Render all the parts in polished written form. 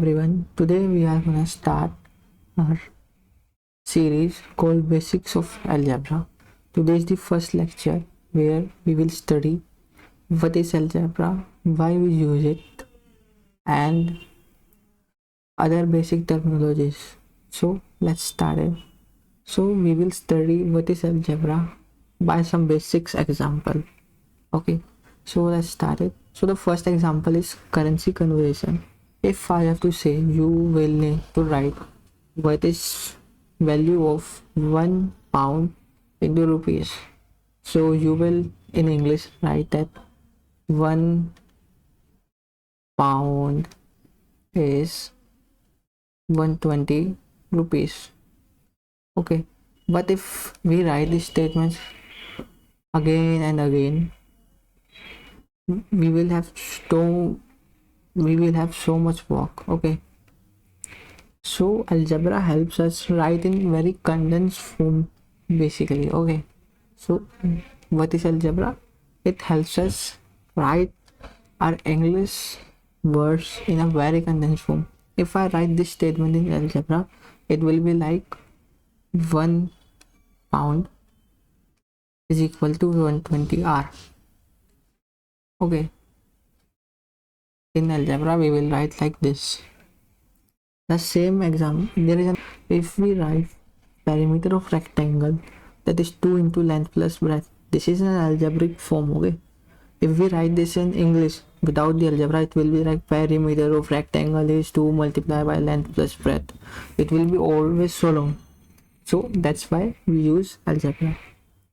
everyone, today we are gonna start our series called Basics of Algebra. Today is the first lecture where we will study what is algebra, why we use it, and other basic terminologies. So let's start it. So we will study what is algebra by some basics example. Okay, so let's start it. So the first example is currency conversion. If I have to say, you will need to write what is value of £1 into rupees. So you will in English write that £1 is 120 rupees. Okay, but if we write these statements again and again, we will have so much work. Okay, so algebra helps us write in very condensed form basically. Okay, so what is algebra? It helps us write our English words in a very condensed form. If I write this statement in algebra, it will be like £1 is equal to 120 R. Okay, in algebra we will write like this. The same example, there is if we write perimeter of rectangle, that is 2 into length plus breadth. This is an algebraic form. Okay, if we write this in English without the algebra, it will be like perimeter of rectangle is 2 multiplied by length plus breadth. It will be always so long. So that's why we use algebra.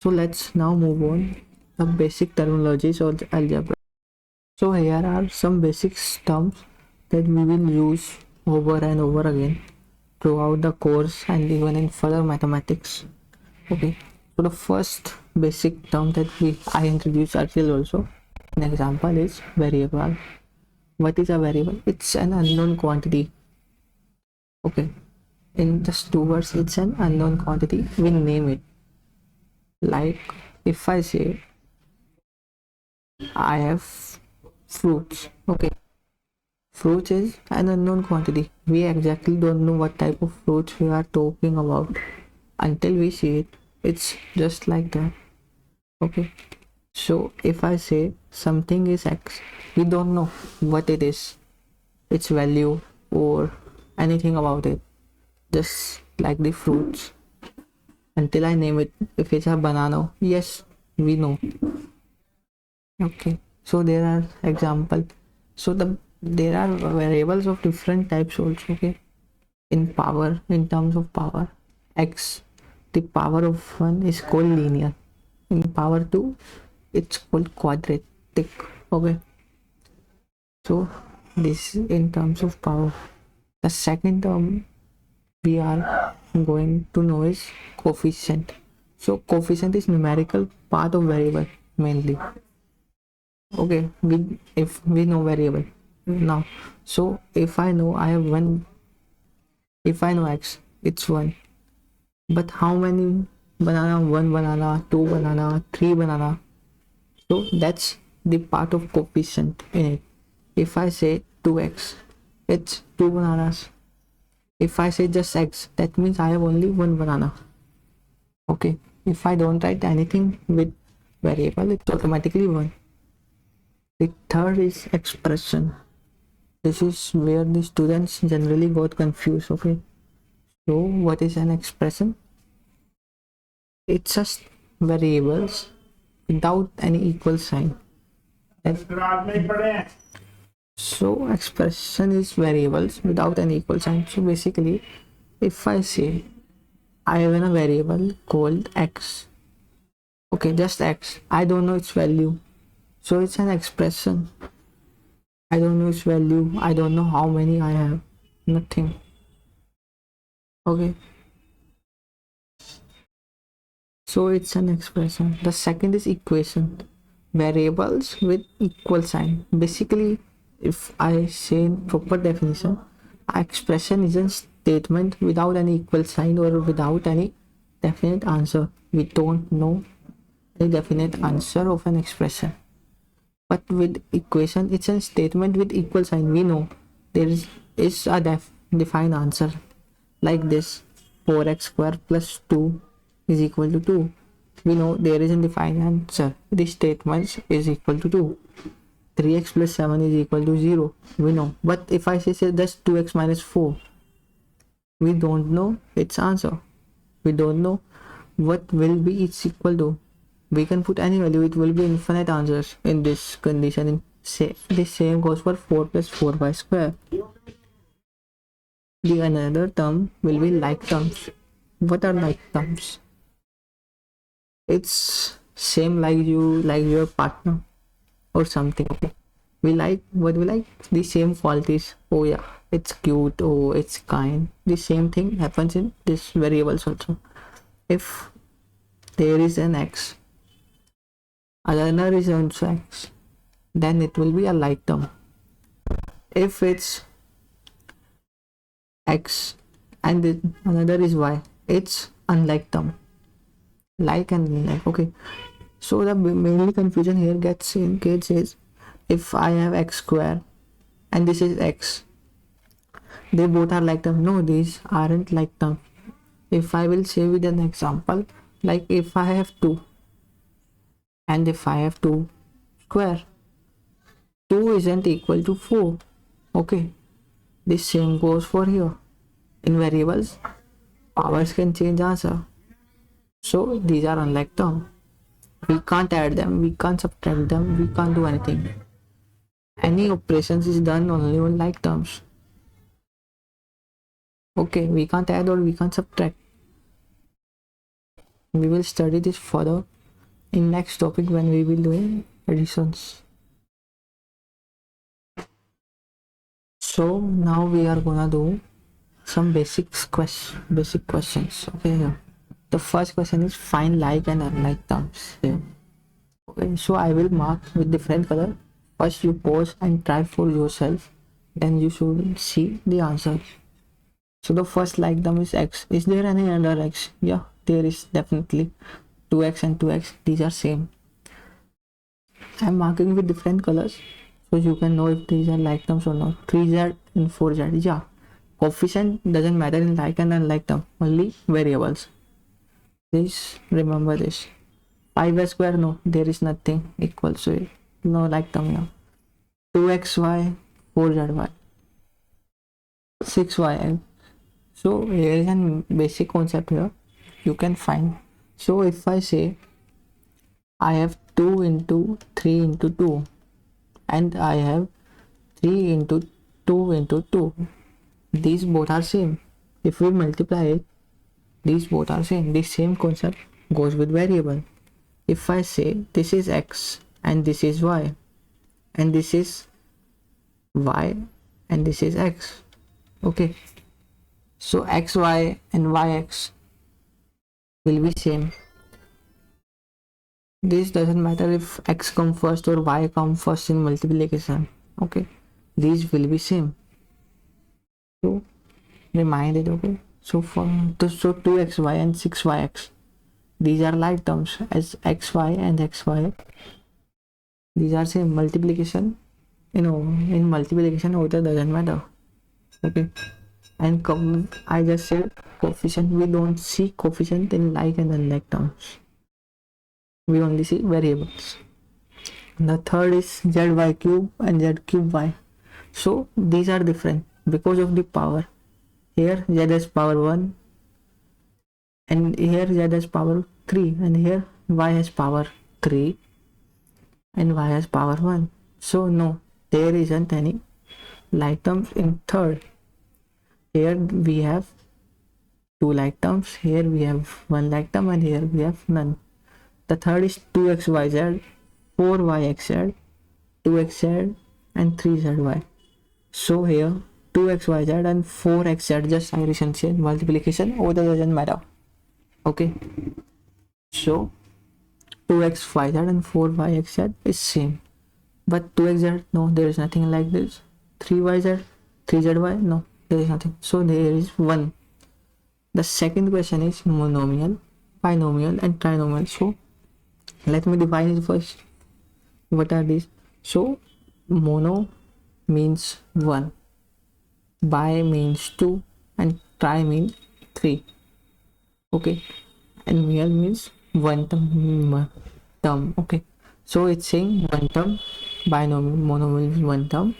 So let's now move on the basic terminologies of algebra. So here are some basic terms that we will use over and over again throughout the course and even in further mathematics. Okay, so the first basic term that I introduced earlier also, an example is variable. What is a variable? It's an unknown quantity. Okay, in just 2 words, it's an unknown quantity. We name it. Like if I say I have fruits. Okay, fruits is an unknown quantity. We exactly don't know what type of fruits we are talking about until we see it. It's just like that. Okay, so if I say something is X, we don't know what it is, its value or anything about it, just like the fruits until I name it. If it's a banana, yes, we know. Okay, so there are examples. So there are variables of different types also. Okay, in terms of power, X, the power of 1 is called linear. In power 2, it's called quadratic. Okay, so this is in terms of power. The second term we are going to know is coefficient. So coefficient is numerical part of variable mainly. Okay, if we know variable now, so if I know I have if I know X, it's 1, but how many banana? 1 banana, 2 banana, 3 banana. So that's the part of coefficient in it. If I say 2x, it's 2 bananas. If I say just x, that means I have only 1 banana. Okay, if I don't write anything with variable, it's automatically 1. The third is expression. This is where the students generally got confused. Okay, so what is an expression? It's just variables without any equal sign. So expression is variables without an equal sign. So basically, if I say I have a variable called x, okay, just x, I don't know its value, so it's an expression. I don't know its value, I don't know how many I have, nothing. Okay, so it's an expression. The second is equation, variables with equal sign. Basically, if I say in proper definition, expression is a statement without any equal sign or without any definite answer. We don't know a definite answer of an expression, but with equation, it's a statement with equal sign. We know there is is a defined answer like this. 4x square plus 2 is equal to 2. We know there is a defined answer. This statement is equal to 2. 3x plus 7 is equal to 0. We know. But if I say just 2x minus 4, we don't know its answer. We don't know what will be its equal to. We can put any value, it will be infinite answers in this condition. In the same goes for 4 plus 4y square. The another term will be like terms. What are like terms? It's same like you like your partner or something. Okay, we like what we like, the same qualities. Oh yeah, it's cute, oh it's kind. The same thing happens in this variables also. If there is an x, another is also x, then it will be a like term. If it's x and another is y, it's unlike term. Like and unlike. Okay, so the mainly confusion here gets in case is, if I have x square and this is x, they both are like term. No, these aren't like term. If I will say with an example, like if I have 2 and if I have 2 square, 2 isn't equal to 4. Okay, the same goes for here. In variables, powers can change answer. So these are unlike term. We can't add them, we can't subtract them, we can't do anything. Any operations is done only on like terms. Okay, we can't add or we can't subtract. We will study this further in next topic when we will do additions. So now we are gonna do some basic questions. Okay, here. The first question is find like and unlike terms. Here. Okay, so I will mark with different color. First you pause and try for yourself, then you should see the answer. So the first like term is x. Is there any other x? Yeah, there is definitely. 2x and 2x, these are same. I am marking with different colors so you can know if these are like terms or not. 3z and 4z, yeah. Coefficient doesn't matter in like and unlike term, only variables. Please remember this. 5y square, no, there is nothing equal, so no like term here. 2xy, 4zy, 6y. So here is a basic concept here you can find. So if I say I have 2 into 3 into 2 and I have 3 into 2 into 2, these both are same. If we multiply it, these both are same. The same concept goes with variable. If I say this is x and this is y and this is y and this is x, okay, so xy and yx will be same. This doesn't matter if x come first or y come first in multiplication. Okay, these will be same. So remind it. Okay, so for 2xy and 6yx, these are like terms as xy and xy. These are same. Multiplication, in multiplication order doesn't matter. Okay, and I just said coefficient. We don't see coefficient in like and unlike terms. We only see variables. The third is zy cube and z cube y. So these are different because of the power. Here z has power 1 and here z has power 3 and here y has power 3 and y has power 1. So no, there isn't any like terms in third. Here we have 2 like terms, here we have 1 like term and here we have none. The third is 2xyz, 4yxz, 2xz and 3zy. So here 2xyz and 4xz, just I recently said multiplication order doesn't matter. Okay, so 2xyz and 4yxz is same, but 2xz, no, there is nothing like this. 3yz, 3zy, no, there is nothing. So there is 1. The second question is monomial, binomial and trinomial. So let me define it first. What are these? So mono means 1 Bi means 2 and tri means 3. Okay, and meal means one term. Okay, so it's saying one term, binomial, monomial means one term,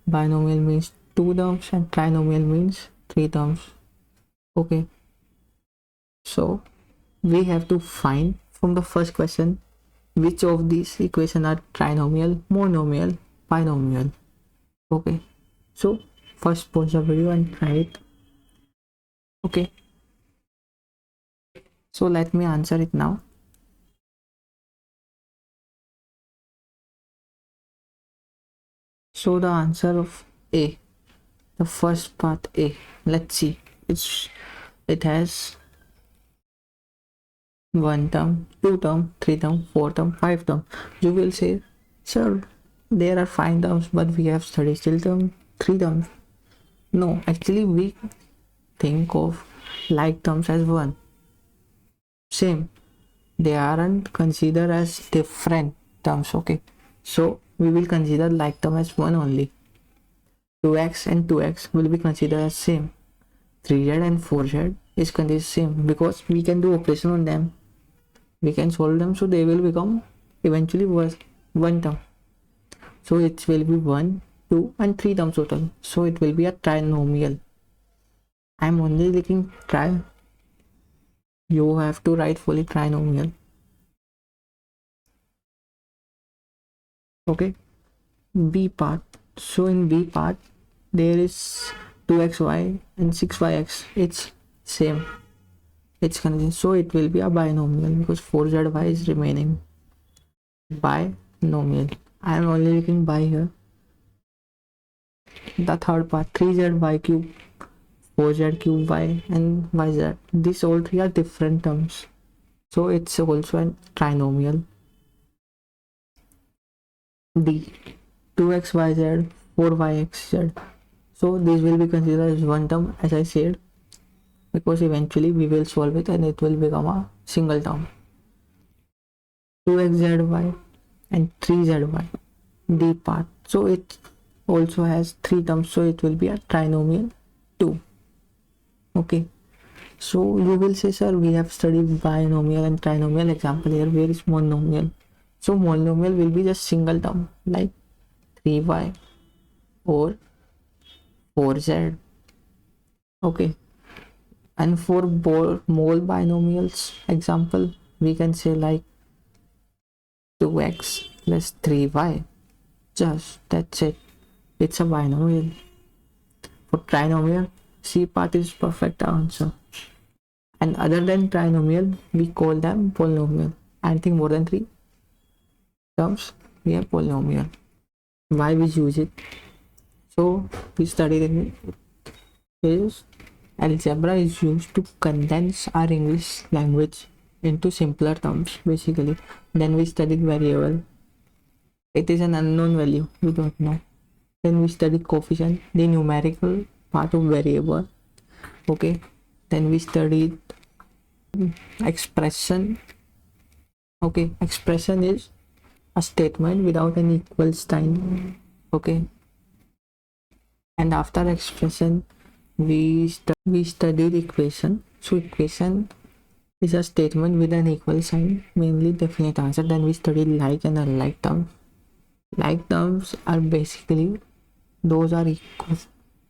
binomial means two terms, and trinomial means three terms. Okay, so we have to find from the first question which of these equations are trinomial, monomial, binomial. Okay, so first pause the video and try it. Okay, so let me answer it now. So the answer of A, the first part A, let's see, it has one term, two term, three term, four term, five term. You will say, sir, there are five terms, but we have studied still term, three terms. No, actually we think of like terms as one. Same, they aren't considered as different terms. Okay, so we will consider like term as one only. 2x and 2x will be considered as same. 3z and 4z is considered same because we can do operation on them. We can solve them, so they will become eventually one term. So it will be 1, 2 and 3 terms total. So it will be a trinomial. I am only taking tri. You have to write fully trinomial. Okay, B part. So in B part there is 2xy and 6yx. It's same. It's considered, so it will be a binomial because 4zy is remaining. Binomial. I am only looking by here. The third part, 3zy cube, 4z cube y and yz. These all three are different terms, so it's also a trinomial. D, 2xyz, 4yxz. So this will be considered as one term, as I said, because eventually we will solve it and it will become a single term. 2xzy and 3zy. D part. So it also has three terms, so it will be a trinomial 2. Okay, so you will say, sir, we have studied binomial and trinomial. Example here, where is monomial? So monomial will be just single term like 3y or 4z. Okay, and for mole binomials, example, we can say like 2x plus 3y. Just that's it. It's a binomial. For trinomial, C part is perfect answer. And other than trinomial, we call them polynomial. Anything more than 3 terms, we have polynomial. Why we use it? So we studied in is algebra is used to condense our English language into simpler terms basically. Then we studied variable. It is an unknown value, we don't know. Then we studied coefficient, the numerical part of variable. Okay, then we studied expression. Okay, expression is a statement without an equal sign. Okay, and after expression we studied equation. So equation is a statement with an equal sign, mainly definite answer. Then we studied like and unlike terms. Like terms are basically those are equal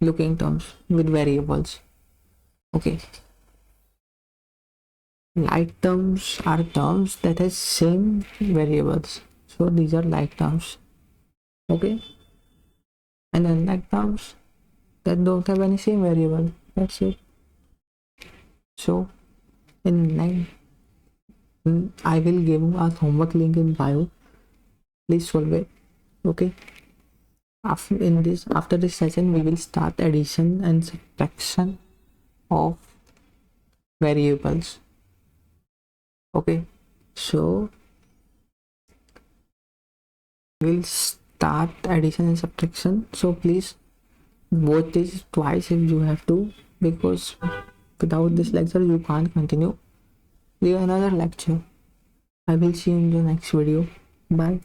looking terms with variables. Okay, like terms are terms that has same variables, so these are like terms. Okay, and unlike terms that don't have any same variable, that's it. So in line, I will give a homework link in bio, please solve it. Okay, after this session we will start addition and subtraction of variables. Okay, so we'll start addition and subtraction, so please watch this twice if you have to, because without this lecture you can't continue with another lecture. I will see you in the next video. Bye.